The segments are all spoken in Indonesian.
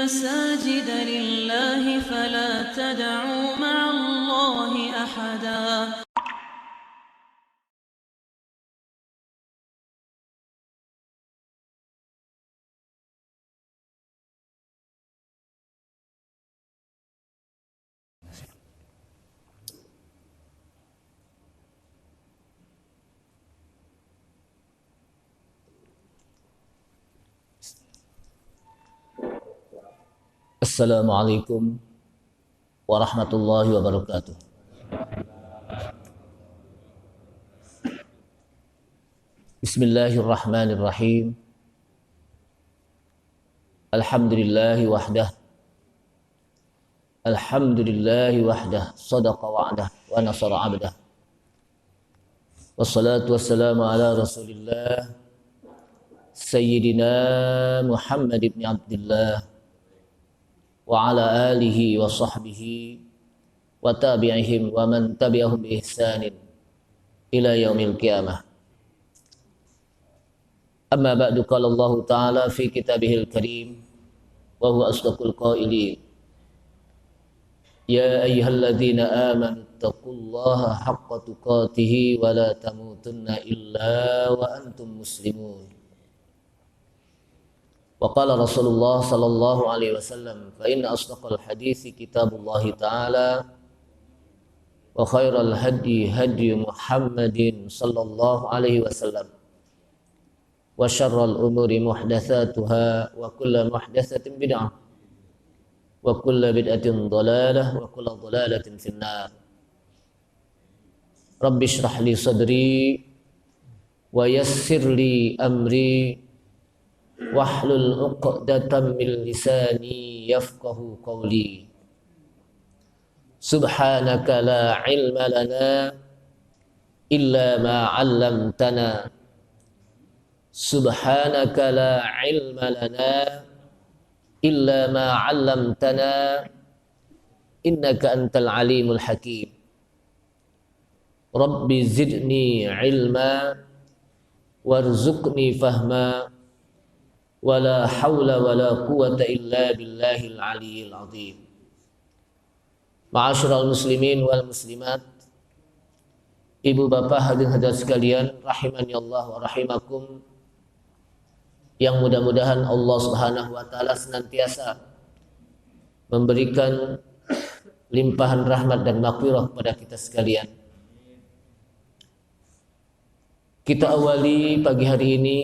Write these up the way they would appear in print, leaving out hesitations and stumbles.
المساجد لله فلا تدعوا مع الله أحدا. Assalamualaikum warahmatullahi wabarakatuh. Bismillahirrahmanirrahim. Alhamdulillahi wahdah. Alhamdulillahi wahdah. Sadaqa wa'dah wa nasara 'abdah. Wassalatu wassalamu ala Rasulillah Sayyidina Muhammad ibn Abdullah wa ala alihi wa sahbihi wa tabi'ihim wa man tabi'ahum bi ihsanin ila yaumil qiyamah. Amma ba'du, qala Allah ta'ala fi kitabihil karim wa huwa asdaqul qailin. Ya ayyuhalladzina amanu taqullaha haqqa tuqatih wa la tamutunna illa wa antum muslimun. Wa qala Rasulullah sallallahu alaihi wasallam, fa inna asdaqal hadithi kitabullahi ta'ala wa khairal hadi hadi Muhammadin sallallahu alaihi wasallam wa syarral umuri muhdatsatuha wa kullu muhdatsatin bid'ah wa kullu bid'atin dhalalah wa kullu dhalalatin finnar. Rabbi shrah li sadri wa yassir li amri wahlul 'uqdatam min lisani yafqahu qawli. Subhanaka la ilma lana illa ma 'allamtana. Subhanaka la ilma lana illa ma 'allamtana innaka antal alimul hakim. Rabbi zidni ilma warzuqni fahma wala hawla wala quwata illa billahil aliyyil azim. Ma'asyiral muslimin wal muslimat, ibu bapak hadirin hadirat sekalian, rahimani Allah wa rahimakum, yang mudah-mudahan Allah Subhanahu wa taala senantiasa memberikan limpahan rahmat dan maghfirah kepada kita sekalian. Kita awali pagi hari ini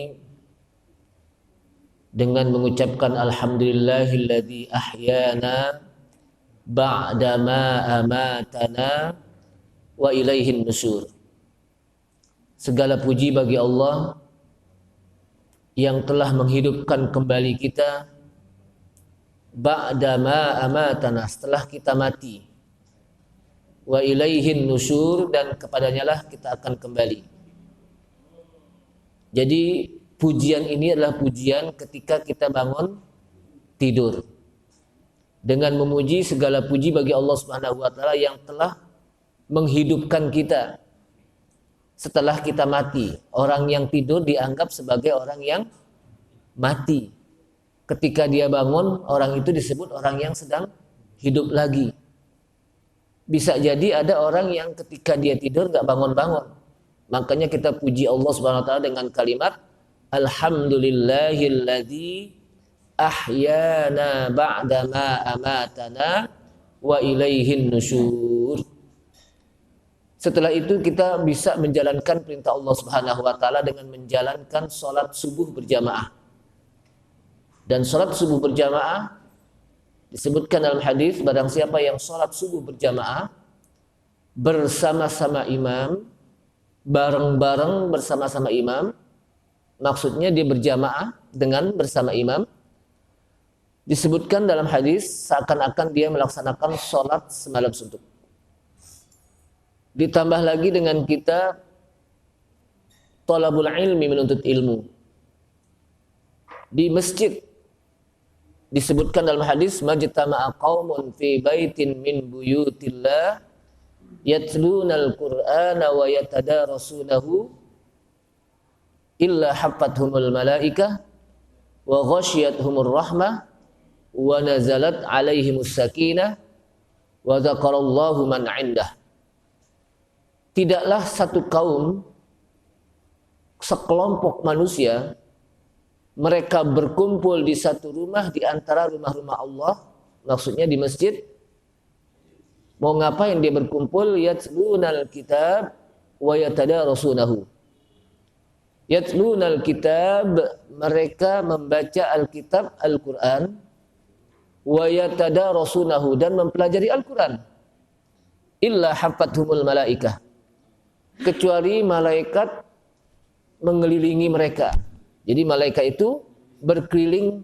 dengan mengucapkan alhamdulillahilladzi ahyana ba'dama amatana wa ilaihin nusyur. Segala puji bagi Allah yang telah menghidupkan kembali kita ba'dama amatana, setelah kita mati, wa ilaihin nusyur, dan kepadanya lah kita akan kembali. Jadi pujian ini adalah pujian ketika kita bangun tidur, dengan memuji segala puji bagi Allah Subhanahu wa taala yang telah menghidupkan kita setelah kita mati. Orang yang tidur dianggap sebagai orang yang mati. Ketika dia bangun, orang itu disebut orang yang sedang hidup lagi. Bisa jadi ada orang yang ketika dia tidur gak bangun-bangun. Makanya kita puji Allah Subhanahu wa taala dengan kalimat alhamdulillahilladzi ahyana ba'dama amatana wa ilaihin nusyur. Setelah itu kita bisa menjalankan perintah Allah Subhanahu wa taala dengan menjalankan salat subuh berjamaah. Dan salat subuh berjamaah disebutkan dalam hadis, barang siapa yang salat subuh berjamaah bersama-sama imam, bareng-bareng bersama-sama imam, maksudnya dia berjamaah dengan bersama imam, disebutkan dalam hadis seakan-akan dia melaksanakan sholat semalam suntuk. Ditambah lagi dengan kita thalabul ilmi, menuntut ilmu di masjid. Disebutkan dalam hadis majtama'a qaumun fi baitin min buyutillah yatlunal qur'ana wa yatadarasunahu illa haffathumul malaikah wa ghasyiyatuhumur rahmah wa nazalat alaihimus sakinah wa dzakarallahu man 'indah. Tidaklah satu kaum, sekelompok manusia, mereka berkumpul di satu rumah di antara rumah-rumah Allah, maksudnya di masjid. Mau ngapain dia berkumpul? Yatlunal kitab wa yatadarasunahu. Yatlunal kitab, mereka membaca Alkitab, Al-Quran, wa yatadarasunahu, dan mempelajari Al-Quran. Illa hafathumul malaikah, kecuali malaikat mengelilingi mereka. Jadi malaikat itu berkeliling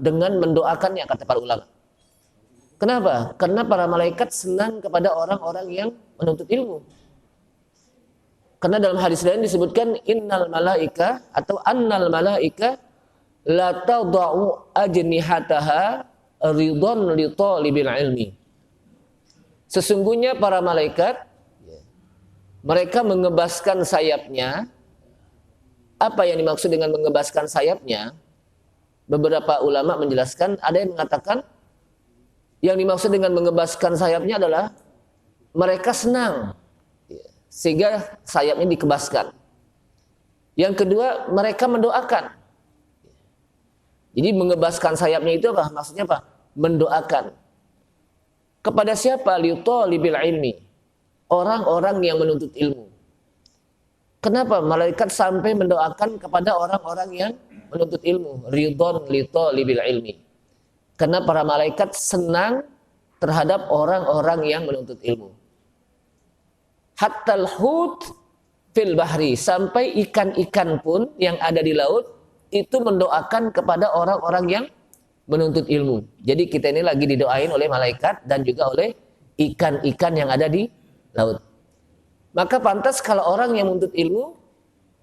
dengan mendoakannya, kata para ulama. Kenapa? Karena para malaikat senang kepada orang-orang yang menuntut ilmu. Karena dalam hadis lain disebutkan innal malaika atau annal malaika la tadau ajnihataha ridon li talibil ilmi. Sesungguhnya para malaikat mereka mengebaskan sayapnya. Apa yang dimaksud dengan mengebaskan sayapnya? Beberapa ulama menjelaskan, ada yang mengatakan yang dimaksud dengan mengebaskan sayapnya adalah mereka senang sehingga sayapnya dikebaskan. Yang kedua, mereka mendoakan. Jadi mengebaskan sayapnya itu apa? Maksudnya apa? Mendoakan. Kepada siapa? Liutalibil ilmi. Orang-orang yang menuntut ilmu. Kenapa malaikat sampai mendoakan kepada orang-orang yang menuntut ilmu? Ridon litalibil ilmi. Karena para malaikat senang terhadap orang-orang yang menuntut ilmu. Hattal hut fil bahri, sampai ikan-ikan pun yang ada di laut itu mendoakan kepada orang-orang yang menuntut ilmu. Jadi kita ini lagi didoain oleh malaikat dan juga oleh ikan-ikan yang ada di laut. Maka pantas kalau orang yang menuntut ilmu,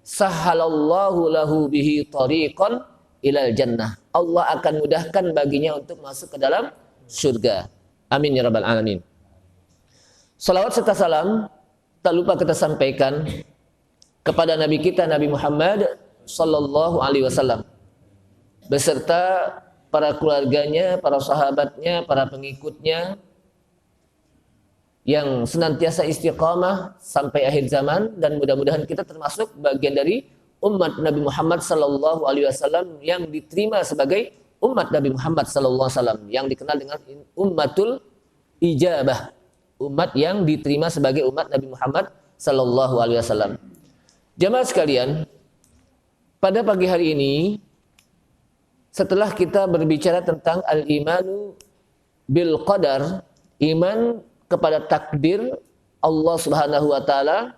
sahalallahu lahu bihi tariqan ilal jannah. Allah akan mudahkan baginya untuk masuk ke dalam surga. Amin ya rabbal alamin. Salawat serta salam tak lupa kita sampaikan kepada Nabi kita, Nabi Muhammad sallallahu alaihi wasallam, beserta para keluarganya, para sahabatnya, para pengikutnya yang senantiasa istiqamah sampai akhir zaman, dan mudah-mudahan kita termasuk bagian dari umat Nabi Muhammad sallallahu alaihi wasallam yang diterima sebagai umat Nabi Muhammad sallallahu alaihi wasallam, yang dikenal dengan ummatul ijabah, umat yang diterima sebagai umat Nabi Muhammad sallallahu alaihi wasallam. Jamaah sekalian, pada pagi hari ini setelah kita berbicara tentang al-imanu bil qadar, iman kepada takdir Allah Subhanahu wa taala,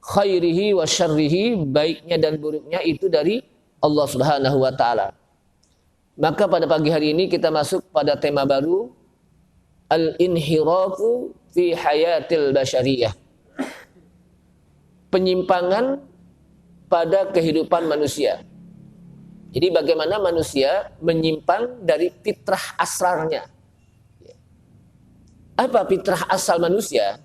khairihi wa syarrihi, baiknya dan buruknya itu dari Allah Subhanahu wa taala. Maka pada pagi hari ini kita masuk pada tema baru, al-inhirafu fi hayatil basyariyah. Penyimpangan pada kehidupan manusia. Jadi bagaimana manusia menyimpang dari fitrah asalnya. Apa fitrah asal manusia?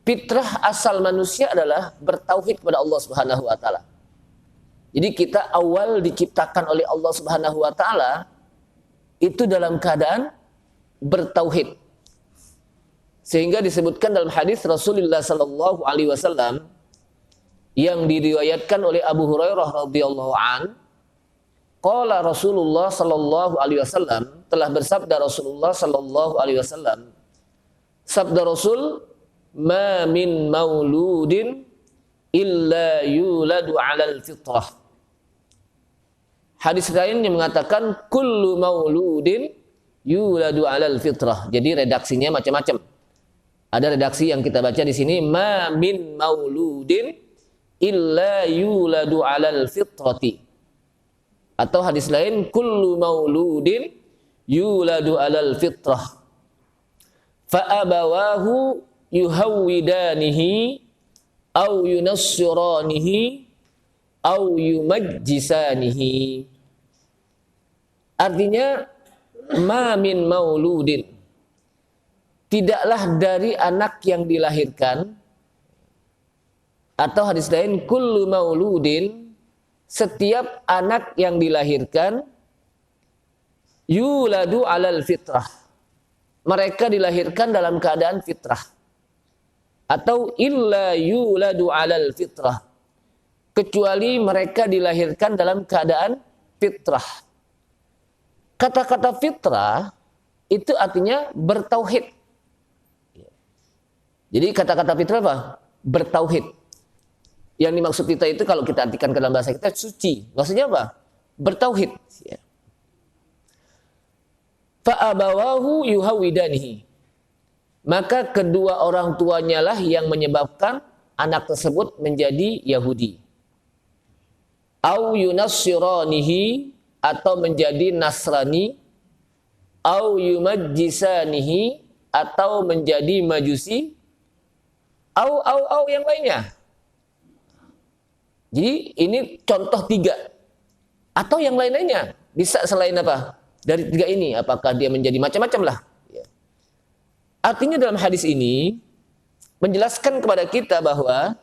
Fitrah asal manusia adalah bertauhid kepada Allah Subhanahu wa taala. Jadi kita awal diciptakan oleh Allah Subhanahu wa taala itu dalam keadaan bertauhid. Sehingga disebutkan dalam hadis Rasulullah sallallahu alaihi wasallam yang diriwayatkan oleh Abu Hurairah radhiyallahu an, qala Rasulullah sallallahu alaihi wasallam, telah bersabda Rasulullah sallallahu alaihi wasallam, sabda Rasul, ma min mauludin illa yuladu 'alal fitrah. Hadis lain yang mengatakan kullu mauludin yuladu 'alal fitrah. Jadi redaksinya macam-macam. Ada redaksi yang kita baca di sini, ma min mauludin illa yuladu 'alal fitrati. Atau hadis lain, kullu mauludin yuladu 'alal fitrah. Fa abawahu yuhawwidanihi au yunassiranihi au yumajjisanihi. Artinya, ma min mauludin, tidaklah dari anak yang dilahirkan, atau hadis lain kullu mauludin, setiap anak yang dilahirkan, yuladu 'alal fitrah. Mereka dilahirkan dalam keadaan fitrah. Atau illa yuladu 'alal fitrah. Kecuali mereka dilahirkan dalam keadaan fitrah. Kata-kata fitrah itu artinya bertauhid. Jadi kata-kata fitrah apa? Bertauhid. Yang dimaksud kita itu kalau kita artikan ke dalam bahasa kita suci. Maksudnya apa? Bertauhid. Fa'abawahu yuhawidanihi. Maka kedua orang tuanya lah yang menyebabkan anak tersebut menjadi Yahudi. Au yunassiranihi, atau menjadi Nasrani. Au yumajjisanihi, atau menjadi Majusi. Au yang lainnya. Jadi ini contoh 3. Atau yang lain-lainnya. Bisa selain apa? Dari 3 ini. Apakah dia menjadi macam-macam lah. Artinya dalam hadis ini menjelaskan kepada kita bahwa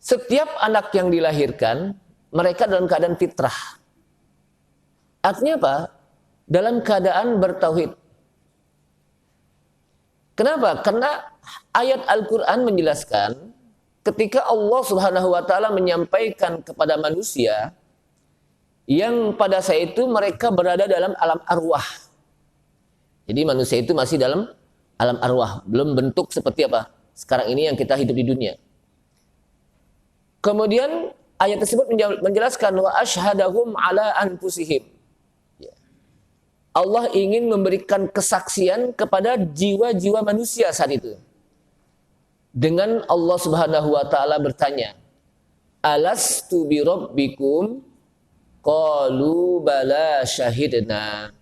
setiap anak yang dilahirkan mereka dalam keadaan fitrah. Artinya apa? Dalam keadaan bertauhid. Kenapa? Karena ayat Al-Quran menjelaskan ketika Allah Subhanahu wa taala menyampaikan kepada manusia yang pada saat itu mereka berada dalam alam arwah. Jadi manusia itu masih dalam alam arwah, belum bentuk seperti apa sekarang ini yang kita hidup di dunia. Kemudian ayat tersebut menjelaskan wa asyhadahum ala anfusihim. Allah ingin memberikan kesaksian kepada jiwa-jiwa manusia saat itu. Dengan Allah Subhanahu wa taala bertanya, alastu bi rabbikum? Qalu bala syahidna.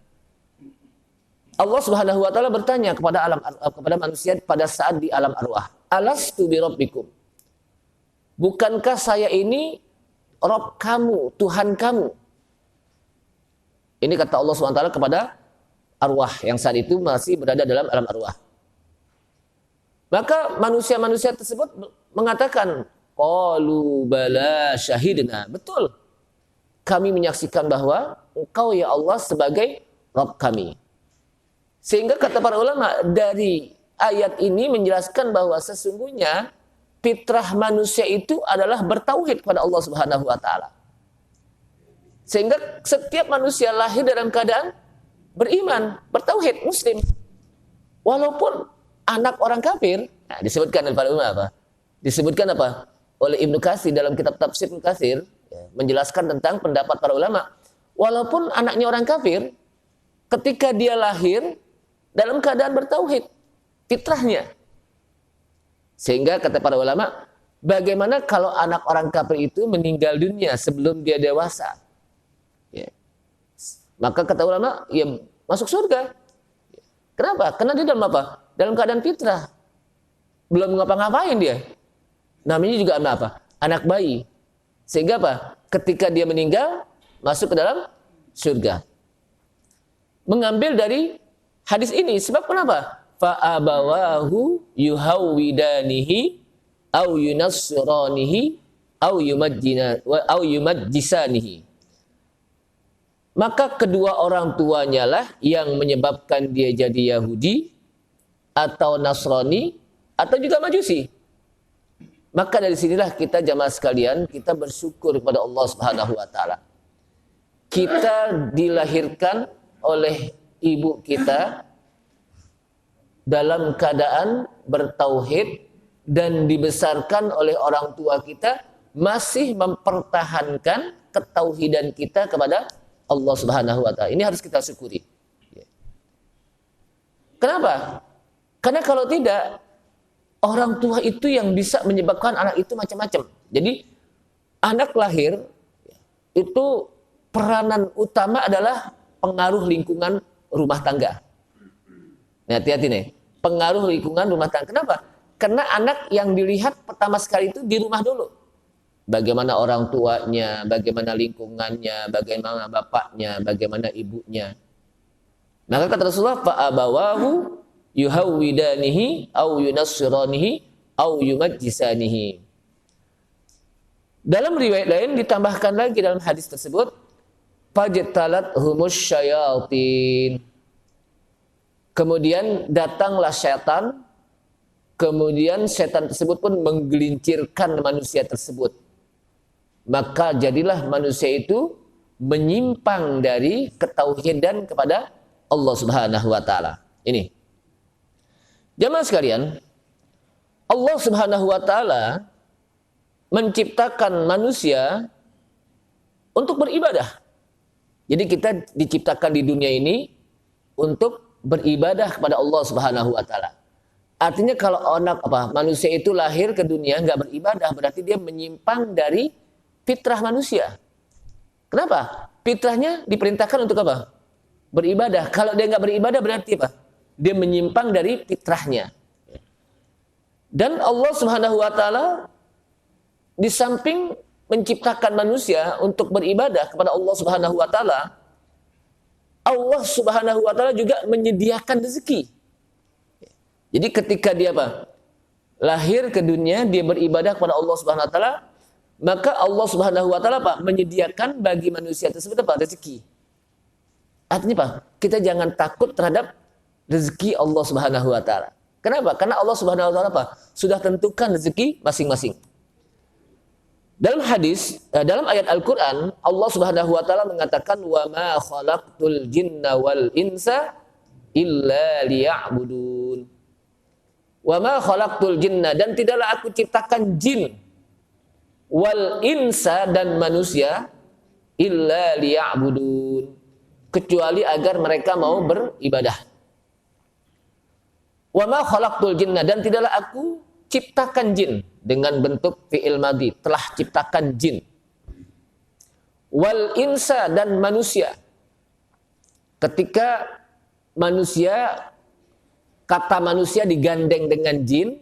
Allah Subhanahu wa taala bertanya kepada manusia pada saat di alam arwah, alastu bi rabbikum? Bukankah saya ini Rabb kamu, Tuhan kamu? Ini kata Allah Subhanahu wa taala kepada arwah yang saat itu masih berada dalam alam arwah. Maka manusia-manusia tersebut mengatakan, qalu bala syahidna. Betul. Kami menyaksikan bahwa Engkau ya Allah sebagai Rabb kami. Sehingga kata para ulama dari ayat ini menjelaskan bahwa sesungguhnya fitrah manusia itu adalah bertauhid kepada Allah Subhanahu wa taala. Sehingga setiap manusia lahir dalam keadaan beriman, bertauhid, muslim. Walaupun anak orang kafir, nah, disebutkan oleh para ulama apa? Disebutkan apa? Oleh Ibnu Katsir dalam kitab Tafsir Ibnu Katsir menjelaskan tentang pendapat para ulama. Walaupun anaknya orang kafir, ketika dia lahir dalam keadaan bertauhid, fitrahnya. Sehingga kata para ulama, bagaimana kalau anak orang kafir itu meninggal dunia sebelum dia dewasa? Ya. Maka kata ulama, ya masuk surga. Kenapa? Karena dia dalam apa? Dalam keadaan fitrah. Belum ngapa-ngapain dia. Namanya juga apa? Anak bayi. Sehingga apa? Ketika dia meninggal, masuk ke dalam surga. Mengambil dari hadis ini. Sebab kenapa? Fa'abawahu yuhawwidanihi au yunassiranihi au yumajjisanihi. Maka kedua orang tuanya lah yang menyebabkan dia jadi Yahudi atau Nasrani atau juga Majusi. Maka dari sinilah kita jamaah sekalian, kita bersyukur kepada Allah Subhanahu wa taala. Kita dilahirkan oleh ibu kita dalam keadaan bertauhid dan dibesarkan oleh orang tua kita masih mempertahankan ketauhidan kita kepada Allah Subhanahu wa taala. Ini harus kita syukuri. Kenapa? Karena kalau tidak, orang tua itu yang bisa menyebabkan anak itu macam-macam. Jadi anak lahir itu peranan utama adalah pengaruh lingkungan rumah tangga. Nah, hati-hati nih, pengaruh lingkungan rumah tangga. Kenapa? Karena anak yang dilihat pertama sekali itu di rumah dulu. Bagaimana orang tuanya, bagaimana lingkungannya, bagaimana bapaknya, bagaimana ibunya. Maka kata Rasulullah, fa'abawahu yuhawwidanihi au yunassiranihi au yumajjisanihi. Dalam riwayat lain ditambahkan lagi dalam hadis tersebut, fajtalat humus syayatin. Kemudian datanglah setan, kemudian setan tersebut pun menggelincirkan manusia tersebut. Maka jadilah manusia itu menyimpang dari ketauhidan kepada Allah Subhanahu wa taala. Ini. Jamaah sekalian, Allah Subhanahu wa taala menciptakan manusia untuk beribadah. Jadi kita diciptakan di dunia ini untuk beribadah kepada Allah Subhanahu wa taala. Artinya kalau manusia itu lahir ke dunia enggak beribadah, berarti dia menyimpang dari fitrah manusia. Kenapa? Fitrahnya diperintahkan untuk apa? Beribadah. Kalau dia enggak beribadah berarti apa? Dia menyimpang dari fitrahnya. Dan Allah Subhanahu wa taala di samping menciptakan manusia untuk beribadah kepada Allah Subhanahu wa taala, Allah Subhanahu wa taala juga menyediakan rezeki. Jadi ketika dia lahir ke dunia, dia beribadah kepada Allah Subhanahu wa taala, maka Allah Subhanahu wa taala menyediakan bagi manusia tersebut rezeki. Artinya kita jangan takut terhadap rezeki Allah Subhanahu wa taala. Kenapa? Karena Allah Subhanahu wa taala sudah tentukan rezeki masing-masing. Dalam hadis, dalam ayat Al-Qur'an, Allah Subhanahu wa taala mengatakan wa ma khalaqtul jinna wal insa illa liya'budun. Wa ma khalaqtul jinna, dan tidaklah aku ciptakan jin wal insa, dan manusia illa liya'budun, kecuali agar mereka mau beribadah. Wa ma khalaqtul jinna, dan tidaklah aku ciptakan jin, dengan bentuk fi'il madhi, telah ciptakan jin. Wal insa, dan manusia. Ketika manusia, kata manusia digandeng dengan jin,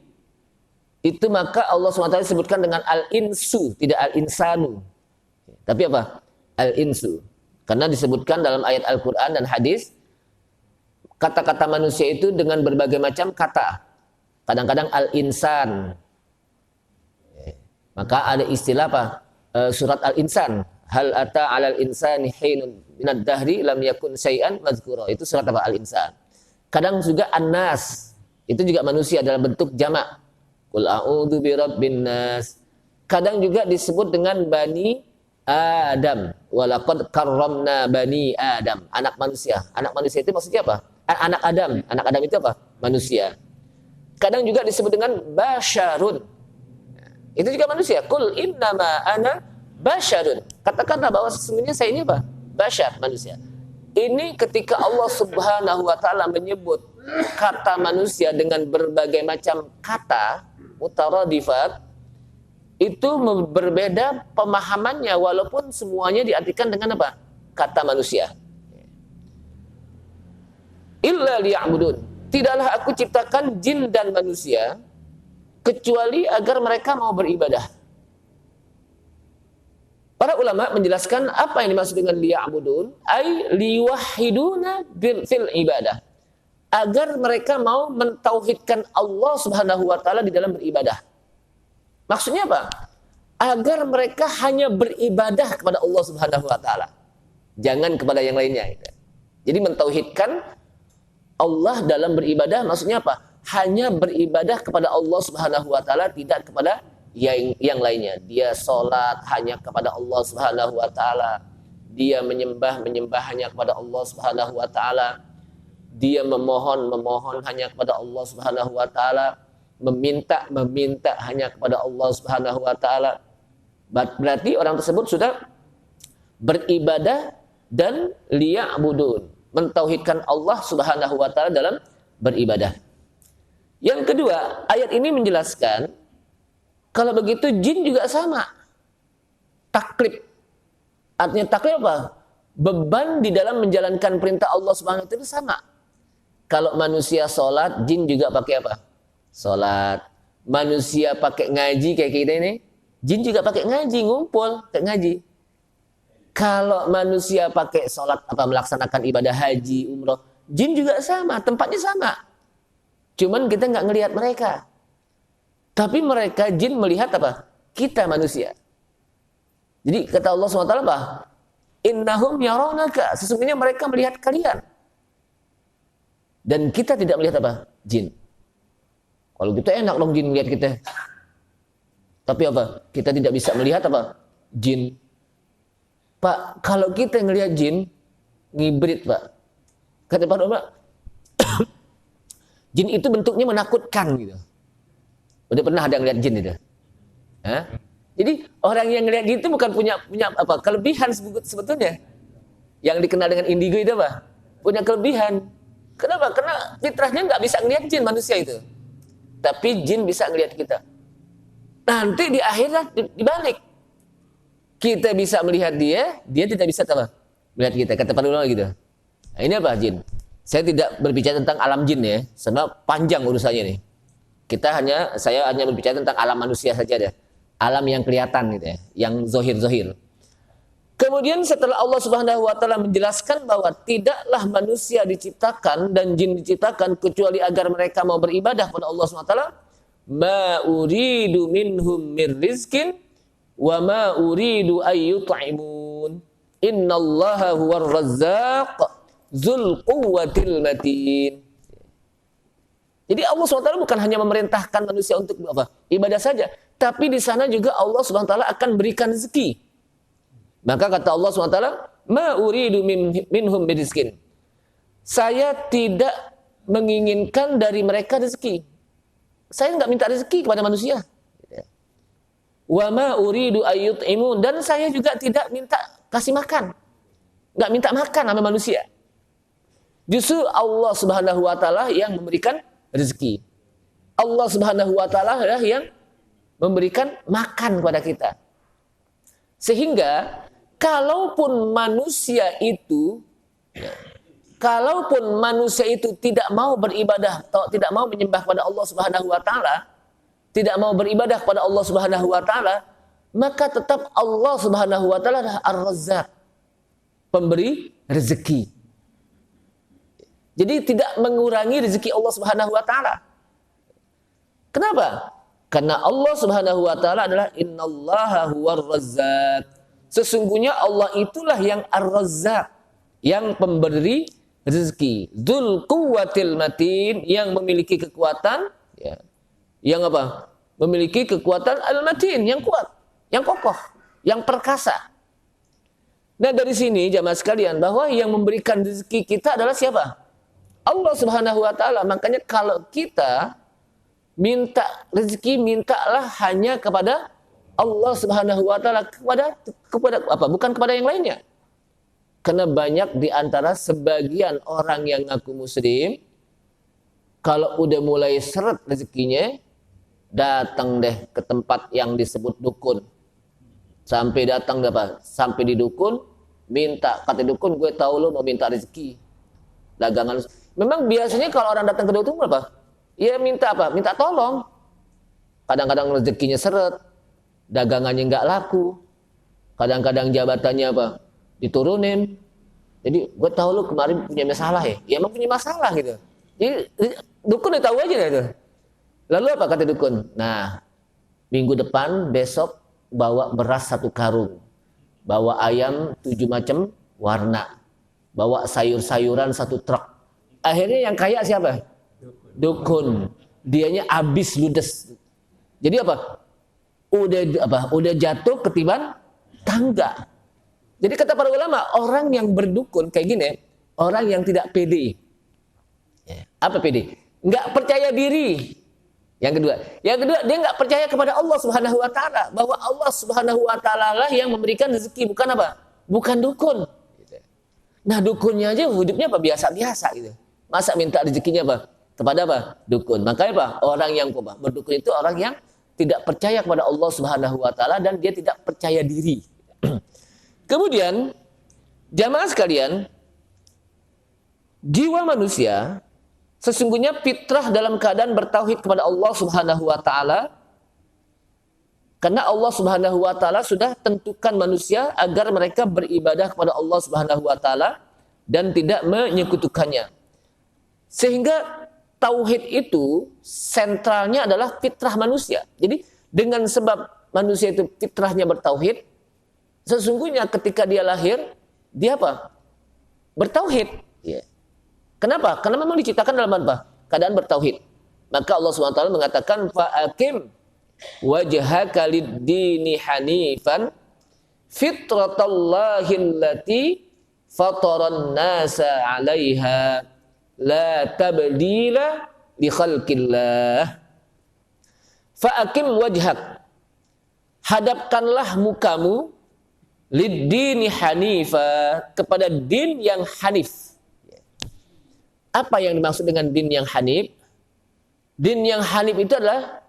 itu maka Allah SWT sebutkan dengan al-insu, tidak al-insanu. Tapi apa? Al-insu. Karena disebutkan dalam ayat Al-Quran dan hadis, kata-kata manusia itu dengan berbagai macam kata. Kadang-kadang al-insan. Maka ada istilah surat al-insan. Hal ata 'alal insani hinun minad dahri lam yakun syai'an mazkura. Itu surat al-insan. Kadang juga an-nas. Itu juga manusia dalam bentuk jamak. Qul a'udzu birabbin nas. Kadang juga disebut dengan bani Adam. Walaqad karramna bani Adam. Anak manusia. Anak manusia itu maksudnya apa? Anak Adam. Anak Adam itu apa? Manusia. Kadang juga disebut dengan basyarun. Itu juga manusia. Qul innama ana basyarun. Katakanlah bahwa sesungguhnya saya ini apa? Basyar, manusia. Ini ketika Allah Subhanahu wa taala menyebut kata manusia dengan berbagai macam kata mutaradifat, itu berbeda pemahamannya walaupun semuanya diartikan dengan apa? Kata manusia. Illa liya'budun. Tidaklah aku ciptakan jin dan manusia kecuali agar mereka mau beribadah. Para ulama menjelaskan apa yang dimaksud dengan liya'budun, ay liwahiduna fil ibadah. Agar mereka mau mentauhidkan Allah Subhanahu wa taala di dalam beribadah. Maksudnya apa? Agar mereka hanya beribadah kepada Allah Subhanahu wa taala. Jangan kepada yang lainnya. Jadi mentauhidkan Allah dalam beribadah maksudnya apa? Hanya beribadah kepada Allah Subhanahu wa taala, tidak kepada yang lainnya. Dia salat hanya kepada Allah Subhanahu wa taala. Dia menyembah hanya kepada Allah Subhanahu wa taala. Dia memohon hanya kepada Allah Subhanahu wa taala. Meminta hanya kepada Allah Subhanahu wa taala. Berarti orang tersebut sudah beribadah dan liya'budun, mentauhidkan Allah Subhanahu wa taala dalam beribadah. Yang kedua, ayat ini menjelaskan kalau begitu jin juga sama. Taklif. Artinya taklif apa? Beban di dalam menjalankan perintah Allah Subhanahu wa taala itu sama. Kalau manusia sholat, jin juga pakai apa? Sholat. Manusia pakai ngaji kayak kita ini, jin juga pakai ngaji, ngumpul kayak ngaji. Kalau manusia pakai sholat melaksanakan ibadah haji, umroh, jin juga sama, tempatnya sama. Cuman kita nggak ngelihat mereka. Tapi mereka jin melihat apa? Kita manusia. Jadi kata Allah SWT apa? innahum yarawnaka, sesungguhnya mereka melihat kalian. Dan kita tidak melihat apa? Jin. Kalau kita enak dong jin melihat kita. Tapi apa? Kita tidak bisa melihat apa? Jin. Pak, kalau kita ngelihat jin, ngibrit, Pak. Kata Pak Umar, jin itu bentuknya menakutkan gitu. Udah pernah ada ngelihat jin itu? Hah? Jadi orang yang ngelihat jin itu bukan punya apa? Kelebihan sebetulnya. Yang dikenal dengan indigo itu apa? Punya kelebihan. Kenapa? Karena fitrahnya nggak bisa ngelihat jin manusia itu. Tapi jin bisa ngelihat kita. Nanti di akhirat dibalik. Kita bisa melihat dia, dia tidak bisa apa? Melihat kita. Kata para ulama gitu. Nah, ini apa jin? Saya tidak berbicara tentang alam jin ya, karena panjang urusannya nih. Saya hanya berbicara tentang alam manusia saja deh. Alam yang kelihatan gitu ya, yang zohir-zohir. Kemudian setelah Allah Subhanahu wa taala menjelaskan bahwa tidaklah manusia diciptakan dan jin diciptakan kecuali agar mereka mau beribadah kepada Allah Subhanahu wa taala, ma uridu minhum mir rizqin wa ma uridu ayyut'imun. Innallaha huwar razzaq dzul quwwatil matin. Jadi Allah SWT bukan hanya memerintahkan manusia untuk apa? Ibadah saja, tapi di sana juga Allah SWT akan berikan rezeki. Maka kata Allah SWT, ma uridu minhum birizkin. Saya tidak menginginkan dari mereka rezeki. Saya enggak minta rezeki kepada manusia. Wa ma uridu ayyut'imun, dan saya juga tidak minta kasih makan. Enggak minta makan sama manusia. Justru Allah Subhanahu wa taala yang memberikan rezeki. Allah Subhanahu wa taala lah yang memberikan makan kepada kita. Sehingga kalaupun manusia itu tidak mau beribadah atau tidak mau menyembah kepada Allah Subhanahu wa taala, tidak mau beribadah kepada Allah Subhanahu wa taala, maka tetap Allah Subhanahu wa taala adalah Ar-Razzaq, pemberi rezeki. Jadi tidak mengurangi rezeki Allah Subhanahu wa taala. Kenapa? Karena Allah Subhanahu wa taala adalah innallaha huwar razzaq. Sesungguhnya Allah itulah yang Ar-Razzaq, yang pemberi rezeki. Dzul quwwatil matin, yang memiliki kekuatan ya. Yang apa? Memiliki kekuatan al-matin, yang kuat, yang kokoh, yang perkasa. Nah, dari sini jamaah sekalian bahwa yang memberikan rezeki kita adalah siapa? Allah Subhanahu wa taala. Makanya kalau kita minta rezeki, mintalah hanya kepada Allah Subhanahu wa taala, kepada apa? Bukan kepada yang lainnya. Karena banyak di antara sebagian orang yang ngaku muslim, kalau udah mulai seret rezekinya, datang deh ke tempat yang disebut dukun. Sampai datang apa? Sampai di dukun, minta, kata dukun, gue tahu lo mau minta rezeki. Dagangan. Memang biasanya kalau orang datang ke dukun apa? Ya minta apa? Minta tolong. Kadang-kadang rezekinya seret, dagangannya nggak laku, kadang-kadang jabatannya apa? Diturunin. Jadi gue tahu lu kemarin punya masalah ya. Ya emang punya masalah gitu. Jadi dukun udah tahu aja gitu. Lalu apa kata dukun? Nah, minggu depan besok bawa beras 1 karung, bawa ayam 7 macam warna, bawa sayur-sayuran 1 truk. Akhirnya yang kaya siapa? Dukun. Dianya habis ludes. Jadi apa? Udah jatuh ketiban tangga. Jadi kata para ulama, orang yang berdukun kayak gini, orang yang tidak pede. Apa pede? Enggak percaya diri. Yang kedua, dia enggak percaya kepada Allah Subhanahu wa taala, bahwa Allah Subhanahu wa taala lah yang memberikan rezeki, bukan apa? Bukan dukun. Nah, dukunnya aja hidupnya apa? Biasa-biasa gitu. Masa minta rezekinya apa? Kepada apa? Dukun. Makanya apa? Orang yang berdukun itu orang yang tidak percaya kepada Allah Subhanahu wa taala dan dia tidak percaya diri. Kemudian jamaah sekalian, jiwa manusia sesungguhnya fitrah dalam keadaan bertauhid kepada Allah Subhanahu wa taala. Karena Allah Subhanahu wa taala sudah tentukan manusia agar mereka beribadah kepada Allah Subhanahu wa taala dan tidak menyekutukannya. Sehingga tauhid itu sentralnya adalah fitrah manusia. Jadi dengan sebab manusia itu fitrahnya bertauhid, sesungguhnya ketika dia lahir, dia apa? Bertauhid. Ya. Kenapa? Karena memang diciptakan dalam apa? Keadaan bertauhid. Maka Allah SWT mengatakan fa'akim wajhaka lid-dini hanifan fitratallahi allati fataran nasa 'alaiha la tabdila li khalqillah. Fa'akim wajhak, hadapkanlah mukamu lid-dini hanifa, kepada din yang hanif. Apa yang dimaksud dengan din yang hanif? Din yang hanif itu adalah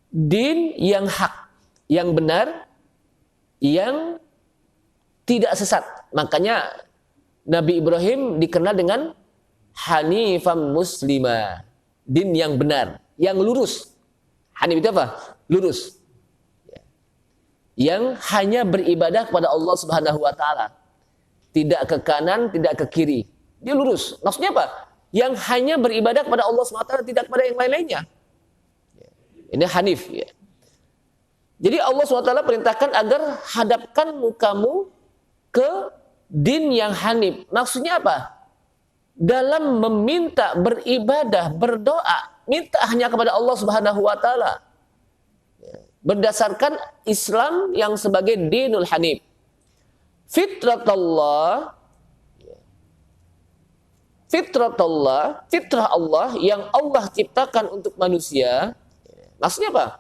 din yang hak, yang benar, yang tidak sesat. Makanya Nabi Ibrahim dikenal dengan hanifan muslima, din yang benar, yang lurus. Hanif itu apa? Lurus. Yang hanya beribadah kepada Allah Subhanahu wa taala. Tidak ke kanan, tidak ke kiri. Dia lurus. Maksudnya apa? Yang hanya beribadah kepada Allah Subhanahu wa taala, tidak kepada yang lain-lainnya. Ini hanif, ya. Jadi Allah SWT perintahkan agar hadapkan mukamu ke din yang hanif. Maksudnya apa? Dalam meminta, beribadah, berdoa, minta hanya kepada Allah Subhanahu wa taala. Berdasarkan Islam yang sebagai dinul hanif. Fitrah Allah yang Allah ciptakan untuk manusia. Maksudnya apa?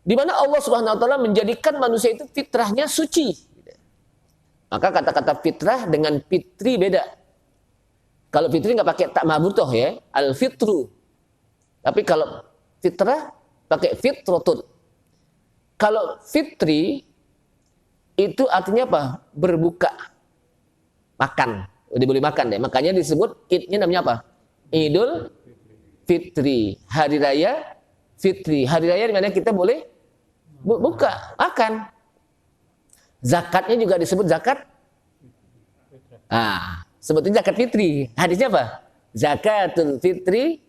Di mana Allah Subhanahu wa taala menjadikan manusia itu fitrahnya suci. Maka kata-kata fitrah dengan fitri beda. Kalau fitri nggak pakai tak marbutoh ya, al-fitru. Tapi kalau fitrah pakai fitratun. Kalau fitri itu artinya apa? Berbuka. Makan. Udah boleh makan deh. Makanya disebut idnya namanya apa? Idul Fitri. Hari Raya Fitri. Hari Raya di mana kita boleh buka, makan. Zakatnya juga disebut zakat. Sebetulnya zakat fitri. Hadisnya apa? Zakatul fitri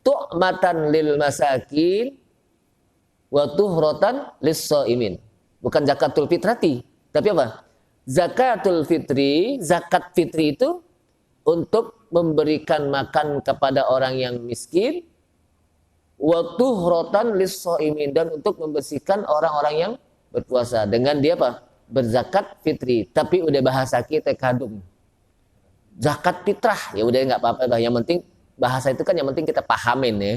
tu'matan lil masakin wa tuhratan lis-shaimin. Bukan zakatul fitrati, tapi apa? Zakatul fitri, zakat fitri itu untuk memberikan makan kepada orang yang miskin, wa tuhratan lis-shaimin, dan untuk membersihkan orang-orang yang berpuasa. Dengan dia apa? Berzakat fitri. Tapi udah bahasa kita kadung. Zakat fitrah, ya udah nggak apa-apa lah. Yang penting bahasa itu kan yang penting kita pahamin ya.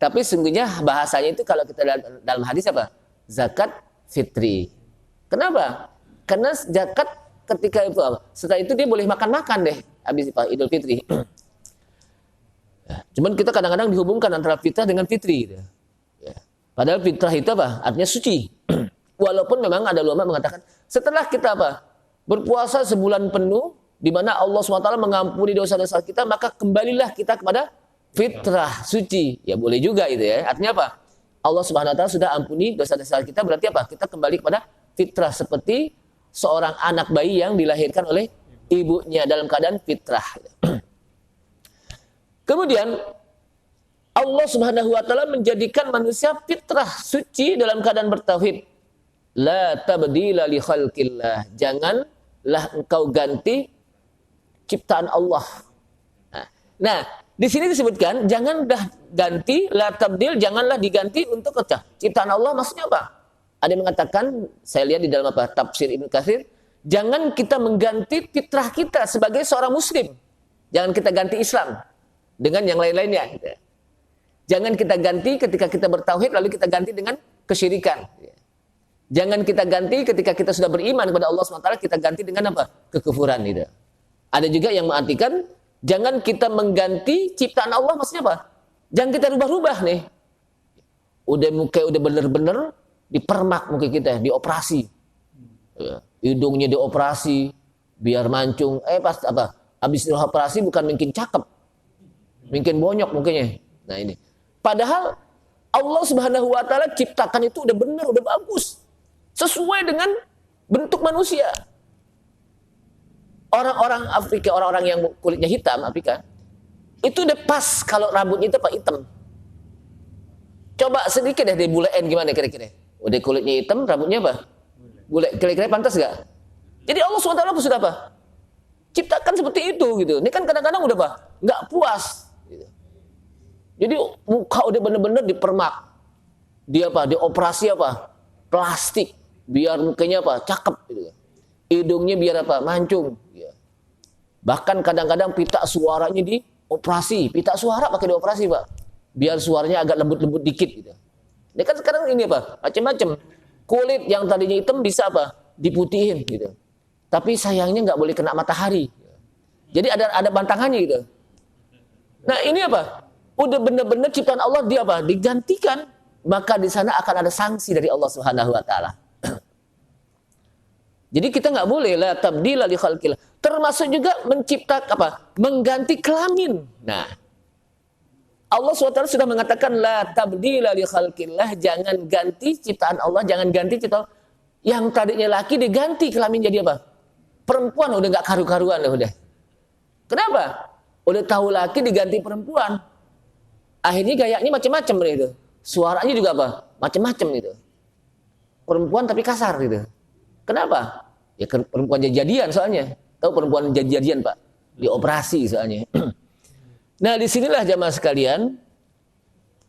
Tapi sungguhnya bahasanya itu kalau kita dalam hadis apa? Zakat fitri. Kenapa? Karena zakat ketika itu apa? Setelah itu dia boleh makan-makan deh habis Idul Fitri. Cuman kita kadang-kadang dihubungkan antara fitrah dengan fitri. Padahal fitrah itu apa? Artinya suci. Walaupun memang ada ulama mengatakan setelah kita apa? Berpuasa sebulan penuh, di mana Allah SWT mengampuni dosa-dosa kita, maka kembalilah kita kepada fitrah suci. Ya boleh juga itu ya. Artinya apa? Allah SWT sudah ampuni dosa-dosa kita, berarti apa? Kita kembali kepada fitrah seperti seorang anak bayi yang dilahirkan oleh ibunya dalam keadaan fitrah. Kemudian Allah Subhanahu wa taala menjadikan manusia fitrah suci dalam keadaan bertauhid. La tabdila li khalqillah. Janganlah engkau ganti ciptaan Allah. Nah, di sini disebutkan janganlah ganti, la tabdil, janganlah diganti untuk ciptaan Allah. Maksudnya apa? Ada yang mengatakan, saya lihat di dalam apa? Tafsir Ibnu Katsir, jangan kita mengganti fitrah kita sebagai seorang muslim. Jangan kita ganti Islam dengan yang lain-lainnya. Jangan kita ganti ketika kita bertauhid lalu kita ganti dengan kesyirikan. Jangan kita ganti ketika kita sudah beriman kepada Allah SWT, kita ganti dengan apa? Kekufuran. Gitu. Ada juga yang mengartikan, jangan kita mengganti ciptaan Allah, maksudnya apa? Jangan kita rubah-rubah nih. Udah bener-bener dipermak muka kita, dioperasi. Hidungnya dioperasi, biar mancung. Pas apa? Habis dioperasi bukan mungkin cakep. Mungkin bonyok mukanya. Nah ini. Padahal Allah Subhanahu wa taala ciptakan itu udah benar, udah bagus. Sesuai dengan bentuk manusia. Orang-orang Afrika, orang-orang yang kulitnya hitam Afrika, itu udah pas kalau rambutnya itu apa? Hitam. Coba sedikit deh dibulein gimana kira-kira. Udah kulitnya hitam, rambutnya apa? Bule. Kira-kira pantas gak? Jadi Allah SWT sudah apa? Ciptakan seperti itu gitu. Ini kan kadang-kadang udah apa? Nggak puas. Gitu. Jadi muka udah bener-bener dipermak. Dia apa? Dioperasi apa? Plastik. Biar mukanya apa? Cakep. Gitu. Hidungnya biar apa? Mancung. Ya. Bahkan kadang-kadang pita suaranya dioperasi. Pita suara pakai dioperasi, Pak. Biar suaranya agak lembut-lembut dikit. Gitu. Ini kan sekarang ini apa? Macam-macam. Kulit yang tadinya hitam bisa apa? Diputihin. Gitu. Tapi sayangnya nggak boleh kena matahari. Jadi ada bantangannya gitu. Nah ini apa? Udah bener-bener ciptaan Allah dia apa? Digantikan. Maka di sana akan ada sanksi dari Allah Subhanahu Wa Taala. Jadi kita nggak boleh la tabdila li khalqillah. Termasuk juga menciptakan apa? Mengganti kelamin. Nah, Allah SWT sudah mengatakan la tabdila li khalqillah, jangan ganti ciptaan Allah, jangan ganti ciptaan yang tadinya laki diganti kelamin jadi apa? Perempuan. Udah nggak karu-karuan lah udah. Kenapa? Udah tahu laki diganti perempuan. Akhirnya gayanya macam-macam gitu. Suaranya juga apa? Macam-macam gitu. Perempuan tapi kasar gitu. Kenapa? Ya perempuan jadian soalnya. Tahu perempuan jadian, Pak? Dioperasi soalnya. Nah, disinilah jamaah sekalian,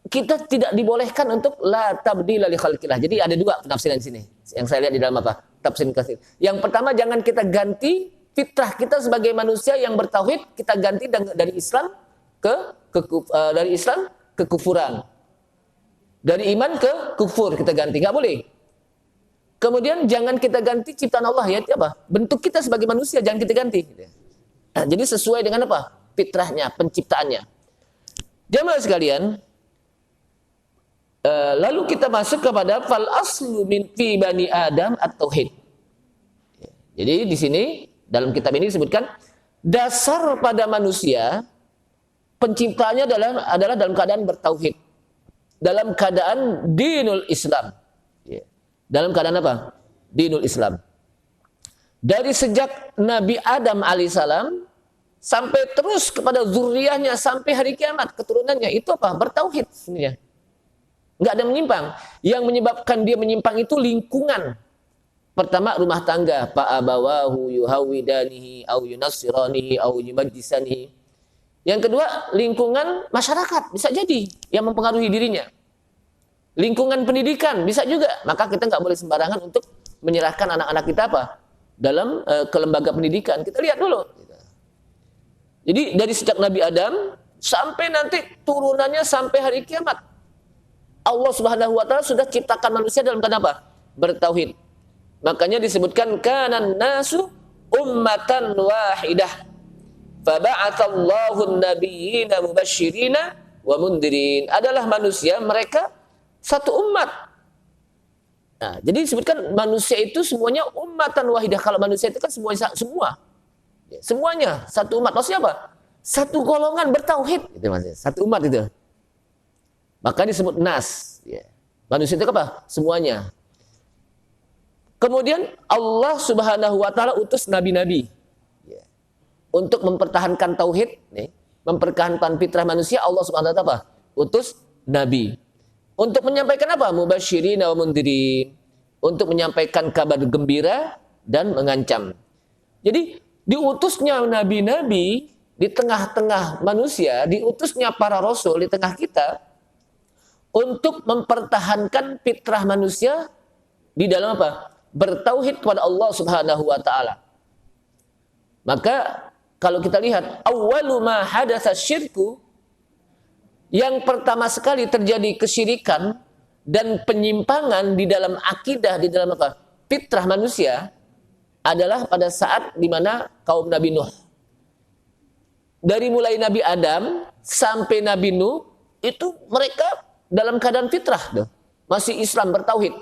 kita tidak dibolehkan untuk la tabdila li khalqillah. Jadi ada dua penafsiran di sini. Yang saya lihat di dalam apa? Tafsir Katsir. Yang pertama, jangan kita ganti fitrah kita sebagai manusia yang bertauhid, kita ganti dari Islam dari Islam ke kufuran. Dari iman ke kufur kita ganti, nggak boleh. Kemudian jangan kita ganti ciptaan Allah, ya apa? Bentuk kita sebagai manusia jangan kita ganti. Nah, jadi sesuai dengan apa? Fitrahnya, penciptaannya. Jamaah sekalian, lalu kita masuk kepada fal aslu min fi bani Adam at-tauhid. Jadi di sini dalam kitab ini disebutkan dasar pada manusia penciptanya adalah dalam keadaan bertauhid. Dalam keadaan dinul Islam. Dalam keadaan apa? Dinul Islam. Dari sejak Nabi Adam alaihissalam sampai terus kepada zuriyahnya sampai hari kiamat, keturunannya itu apa? Bertauhid sebenarnya. Enggak ada menyimpang. Yang menyebabkan dia menyimpang itu lingkungan. Pertama, rumah tangga, fa abawahu yuhawidanihi au yunassiranihi au yumajjisanihi. Yang kedua, lingkungan masyarakat bisa jadi yang mempengaruhi dirinya. Lingkungan pendidikan bisa juga. Maka kita nggak boleh sembarangan untuk menyerahkan anak-anak kita apa? Dalam ke lembaga pendidikan. Kita lihat dulu. Jadi dari sejak Nabi Adam sampai nanti turunannya sampai hari kiamat, Allah Subhanahu wa taala sudah ciptakan manusia dalam keadaan apa? Bertauhid. Makanya disebutkan kanan nasu ummatan wahidah. Faba'atsallahu an-nabiyyina mubasysyirina wa mundirin. Adalah manusia mereka satu umat. Nah, jadi disebutkan manusia itu semuanya ummatan wahidah. Kalau manusia itu kan semua. Semuanya satu umat. Maksudnya apa? Satu golongan bertauhid. Itu maksudnya. Satu umat itu. Maka disebut nas. Manusia itu apa? Semuanya. Kemudian Allah Subhanahu wa taala utus nabi-nabi untuk mempertahankan tauhid, mempertahankan fitrah manusia. Allah Subhanahu wa taala apa? Utus nabi. Untuk menyampaikan apa? Mubasysyirin wa mundirin. Untuk menyampaikan kabar gembira dan mengancam. Jadi diutusnya nabi-nabi di tengah-tengah manusia, diutusnya para rasul di tengah kita untuk mempertahankan fitrah manusia di dalam apa? Bertauhid kepada Allah Subhanahu wa taala. Maka kalau kita lihat awwalu ma hadatsa syirku, yang pertama sekali terjadi kesyirikan dan penyimpangan di dalam akidah, di dalam apa? Fitrah manusia adalah pada saat di mana kaum Nabi Nuh. Dari mulai Nabi Adam sampai Nabi Nuh itu mereka dalam keadaan fitrah, masih Islam bertauhid.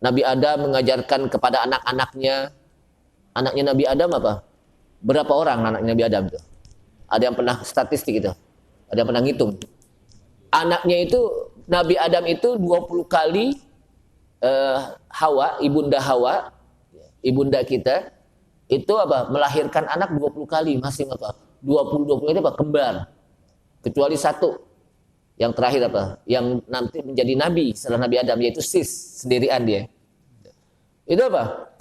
Nabi Adam mengajarkan kepada anak-anaknya. Anaknya Nabi Adam apa? Berapa orang anaknya Nabi Adam itu? Ada yang pernah statistik itu? Ada yang pernah ngitung? Anaknya itu, Nabi Adam itu 20 kali Hawa, ibunda kita, itu apa? Melahirkan anak 20 kali, masing apa? 20 itu apa? Kembar. Kecuali satu. Yang terakhir apa? Yang nanti menjadi nabi setelah Nabi Adam, yaitu Sis, sendirian dia. Itu apa?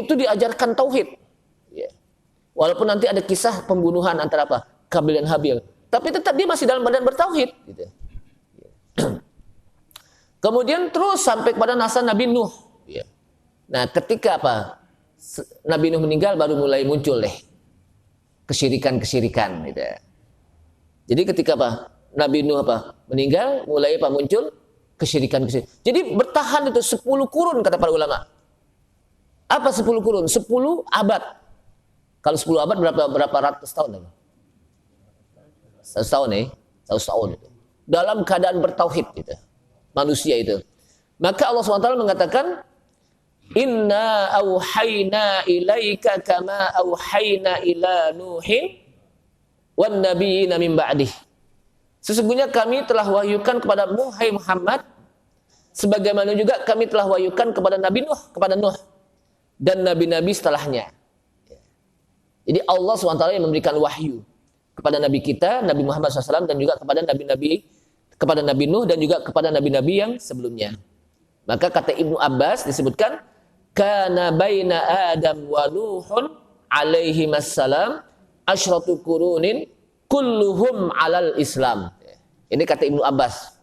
itu diajarkan tauhid. Ya. Walaupun nanti ada kisah pembunuhan antara apa? Kabil dan Habil. Tapi tetap dia masih dalam badan bertauhid. Gitu. Kemudian terus sampai kepada masa Nabi Nuh. Ya. Nah, ketika apa? Nabi Nuh meninggal baru mulai muncul deh kesyirikan-kesyirikan. Gitu. Jadi ketika apa? Nabi Nuh apa? Meninggal, mulai apa? Muncul kesyirikan-kesyirikan. Jadi bertahan itu 10 kurun kata para ulama. Apa 10 kurun? 10 abad. Kalau 10 abad berapa ratus tahun? 100 tahun 100 tahun itu. Dalam keadaan bertauhid gitu. Manusia itu. Maka Allah SWT mengatakan, Inna auhayna ilaika kama auhayna ila Nuhin wan nabiyina min ba'dih. Sesungguhnya kami telah wahyukan kepada Muhammad sebagaimana juga kami telah wahyukan kepada Nabi Nuh, kepada Nuh dan nabi-nabi setelahnya. Jadi Allah SWT yang memberikan wahyu kepada Nabi kita, Nabi Muhammad SAW, dan juga kepada nabi-nabi, kepada Nabi Nuh dan juga kepada nabi-nabi yang sebelumnya. Maka kata Ibnu Abbas disebutkan, kana baina Adam wa Nuhun alaihi wassalam asyratu qurunin kulluhum alal Islam. Ini kata Ibnu Abbas.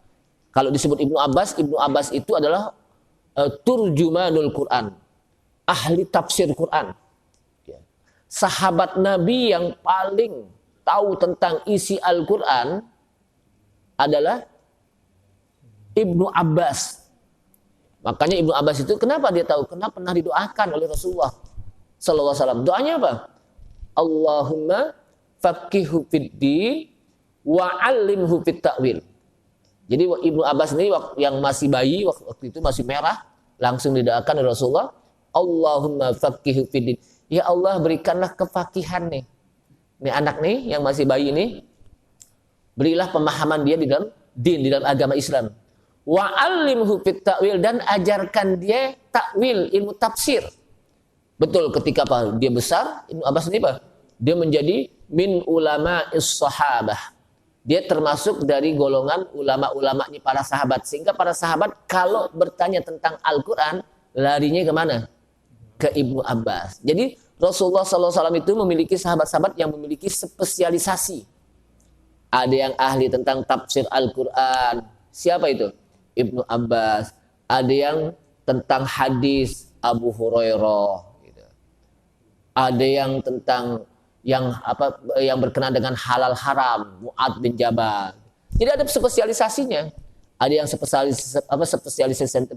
Kalau disebut Ibnu Abbas itu adalah turjumanul Quran, ahli tafsir Quran. Sahabat Nabi yang paling tahu tentang isi Al-Quran adalah Ibnu Abbas. Makanya Ibnu Abbas itu kenapa dia tahu? Karena pernah didoakan oleh Rasulullah sallallahu alaihi wasallam. Doanya apa? Allahumma faqihu fid-din wa 'allimhu fit ta'wil. Jadi Ibnu Abbas ini yang masih bayi, waktu itu masih merah, langsung didoakan oleh Rasulullah, Allahumma faqihu fid-din. Ya Allah, berikanlah kefakihan nih. Ini anak nih yang masih bayi ini, berilah pemahaman dia di dalam din, di dalam agama Islam. Wa 'allimhu fit ta'wil, dan ajarkan dia takwil, ilmu tafsir. Betul, ketika apa? Dia besar, Ibnu Abbas ini apa? Dia menjadi min ulama'is sahabah. Dia termasuk dari golongan ulama-ulamanya para sahabat. Sehingga para sahabat kalau bertanya tentang Al-Quran, larinya kemana? Ke Ibnu Abbas. Jadi Rasulullah SAW itu memiliki sahabat-sahabat yang memiliki spesialisasi. Ada yang ahli tentang tafsir Al-Quran. Siapa itu? Ibnu Abbas. Ada yang tentang hadis Abu Hurairah. Gitu. Ada yang tentang yang berkenaan dengan halal haram, Mu'ad bin Jabal. Jadi ada spesialisasinya. Ada yang spesialisasi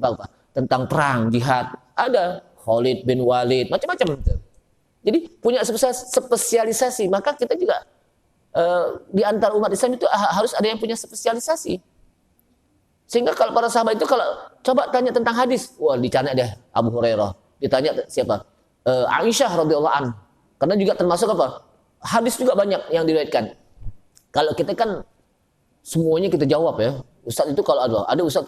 tentang perang, jihad. Ada Khalid bin Walid, macam-macam. Jadi punya spesialisasi. Maka kita juga di antara umat Islam itu harus ada yang punya spesialisasi. Sehingga kalau para sahabat itu kalau coba tanya tentang hadis, wah ditanya deh Abu Hurairah, ditanya siapa? Aisyah radhiyallahu anha. Karena juga termasuk apa? Hadis juga banyak yang diriwayatkan. Kalau kita kan semuanya kita jawab ya. Ustaz itu kalau ada ustaz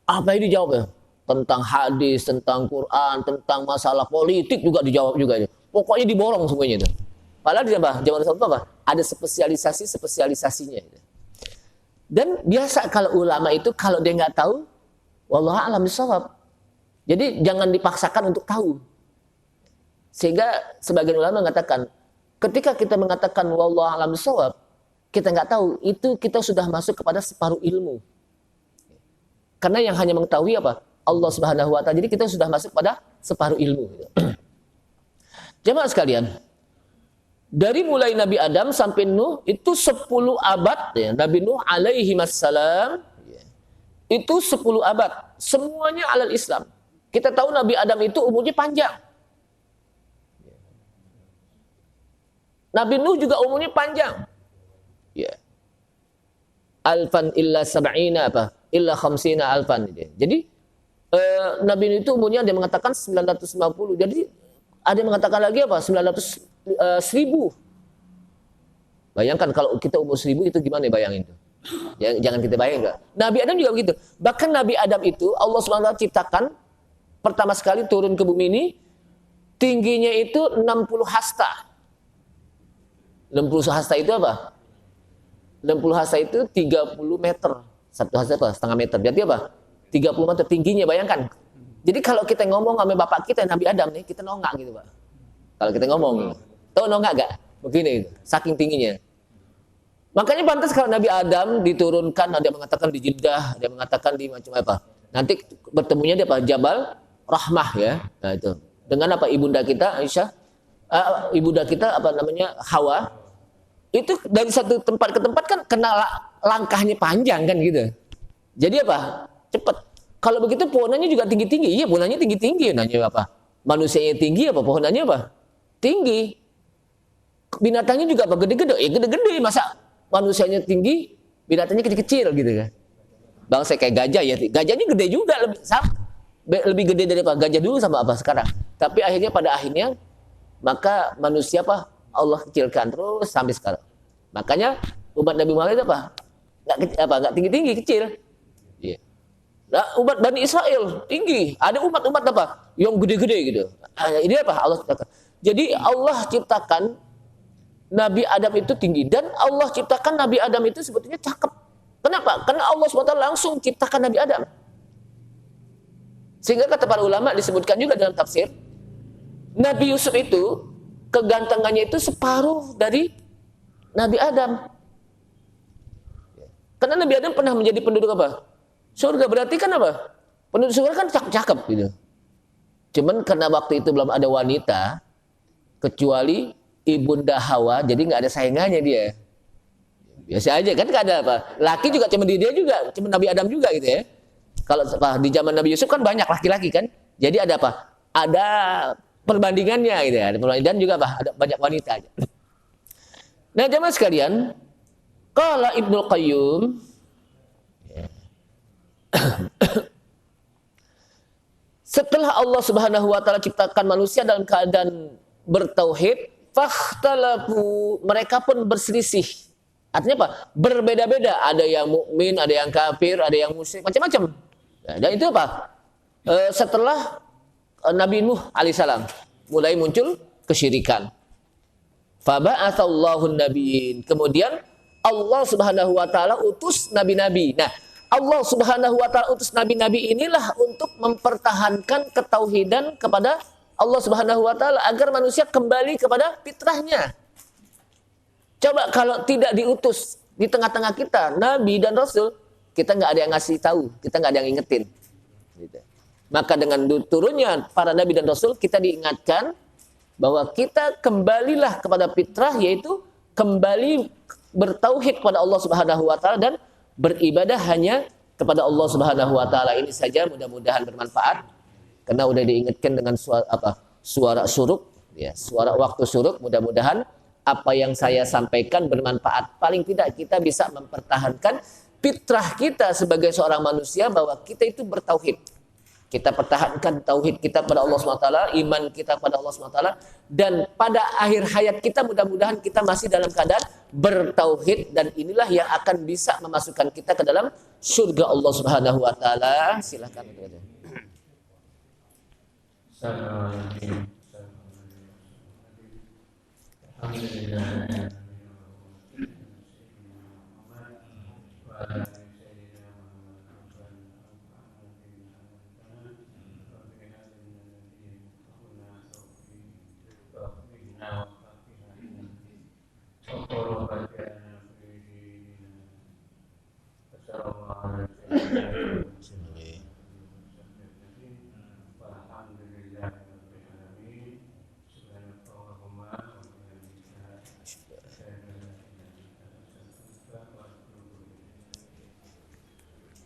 apa yang dijawab ya? Tentang hadis, tentang Quran, tentang masalah politik juga dijawab juga itu. Pokoknya diborong semuanya itu. Padahal di zaman Rasulullah apa? Ada spesialisasinya itu. Dan biasa kalau ulama itu kalau dia nggak tahu, wallahu a'lam bishawab. Jadi jangan dipaksakan untuk tahu. Sehingga sebagian ulama mengatakan, ketika kita mengatakan wallahu a'lam bishawab, kita nggak tahu, itu kita sudah masuk kepada separuh ilmu. Karena yang hanya mengetahui apa? Allah Subhanahu wa ta'ala. Jadi kita sudah masuk pada separuh ilmu. Jemaah sekalian, dari mulai Nabi Adam sampai Nuh itu 10 abad ya. Nabi Nuh alaihi wassalam itu 10 abad. Semuanya alal Islam. Kita tahu Nabi Adam itu umurnya panjang. Nabi Nuh juga umurnya panjang. Ya. Alfan illa sab'ina apa? Illa khamsina alfan. Jadi Nabi Nuh itu umurnya ada yang mengatakan 950. Jadi ada yang mengatakan lagi apa? 1000. Bayangkan kalau kita umur 1000 itu gimana bayangin itu? Jangan kita bayangkan. Nabi Adam juga begitu. Bahkan Nabi Adam itu Allah SWT ciptakan pertama sekali turun ke bumi ini tingginya itu 60 hasta. 60 hasta itu apa? 60 hasta itu 30 meter. Satu hasta apa? Setengah meter. Berarti apa? 30 meter tingginya, bayangkan. Jadi kalau kita ngomong sama bapak kita Nabi Adam nih, kita nongak gitu Pak. Kalau kita ngomong, tahu nongak gak? Begini, saking tingginya. Makanya pantas kalau Nabi Adam diturunkan, ada yang mengatakan di Jeddah, ada yang mengatakan di macam apa. Nanti bertemunya di apa? Jabal Rahmah ya. Nah itu. Dengan apa ibunda kita Aisyah, ibunda kita apa namanya Hawa. Itu dari satu tempat ke tempat kan kena langkahnya panjang kan gitu. Jadi apa? Cepat. Kalau begitu pohonannya juga tinggi-tinggi. Iya, pohonannya tinggi-tinggi. Nanya apa? Manusianya tinggi apa? Pohonannya apa? Tinggi. Binatangnya juga apa? Gede-gede. Gede-gede. Masa manusianya tinggi, binatangnya kecil-kecil gitu kan. Bangsa kayak gajah ya. Gajahnya gede juga, lebih gede dari apa? Gajah dulu sama apa sekarang. Tapi pada akhirnya maka manusia apa? Allah kecilkan terus sampai sekarang. Makanya umat Nabi Muhammad itu apa? Enggak tinggi-tinggi, kecil. Iya. Nah, umat Bani Israel tinggi. Ada umat-umat apa? Yang gede-gede gitu. Ini apa? Allah ciptakan. Jadi Allah ciptakan Nabi Adam itu tinggi. Dan Allah ciptakan Nabi Adam itu sebetulnya cakep. Kenapa? Karena Allah SWT langsung ciptakan Nabi Adam. Sehingga kata para ulama disebutkan juga dalam tafsir, Nabi Yusuf itu kegantengannya itu separuh dari Nabi Adam. Karena Nabi Adam pernah menjadi penduduk apa? Surga. Berarti kan apa? Penduduk surga kan cakep-cakep gitu. Cuman karena waktu itu belum ada wanita kecuali ibunda Hawa, jadi nggak ada saingannya dia. Biasa aja kan, nggak ada apa. Laki juga cuma dia juga, cuma Nabi Adam juga gitu ya. Kalau di zaman Nabi Yusuf kan banyak laki-laki kan. Jadi ada apa? Ada perbandingannya gitu ya. Ada perbandingan dan juga apa? Ada banyak wanita aja. Nah, jemaah sekalian, qala Ibnu Qayyim setelah Allah Subhanahu wa taala ciptakan manusia dalam keadaan bertauhid, fakhtalafu, mereka pun berselisih. Artinya apa? Berbeda-beda. Ada yang mukmin, ada yang kafir, ada yang musyrik, macam-macam. Dan itu apa? Setelah Nabi Nuh alaihissalam mulai muncul kesyirikan. Faba'atsallahu nabiyyin. Kemudian Allah Subhanahu wa taala utus nabi-nabi. Nah, Allah Subhanahu wa taala utus nabi-nabi inilah untuk mempertahankan ketauhidan kepada Allah Subhanahu wa taala agar manusia kembali kepada fitrahnya. Coba kalau tidak diutus di tengah-tengah kita nabi dan rasul, kita nggak ada yang ngasih tahu, kita nggak ada yang ingetin. Gitu. Maka dengan turunnya para nabi dan rasul, kita diingatkan bahwa kita kembalilah kepada fitrah, yaitu kembali bertauhid kepada Allah Subhanahu wa taala dan beribadah hanya kepada Allah Subhanahu wa taala. Ini saja, mudah-mudahan bermanfaat karena udah diingatkan dengan suara suruk ya, suara waktu suruk. Mudah-mudahan apa yang saya sampaikan bermanfaat. Paling tidak kita bisa mempertahankan fitrah kita sebagai seorang manusia bahwa kita itu bertauhid. Kita pertahankan tauhid kita pada Allah SWT, iman kita pada Allah SWT, dan pada akhir hayat kita mudah-mudahan kita masih dalam keadaan bertauhid, dan inilah yang akan bisa memasukkan kita ke dalam surga Allah Subhanahu wa taala. Silakan.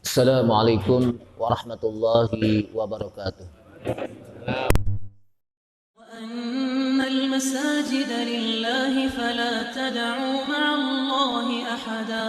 Assalamualaikum warahmatullahi wabarakatuh. وأن المساجد لله فلا تدعوا مع الله أحدا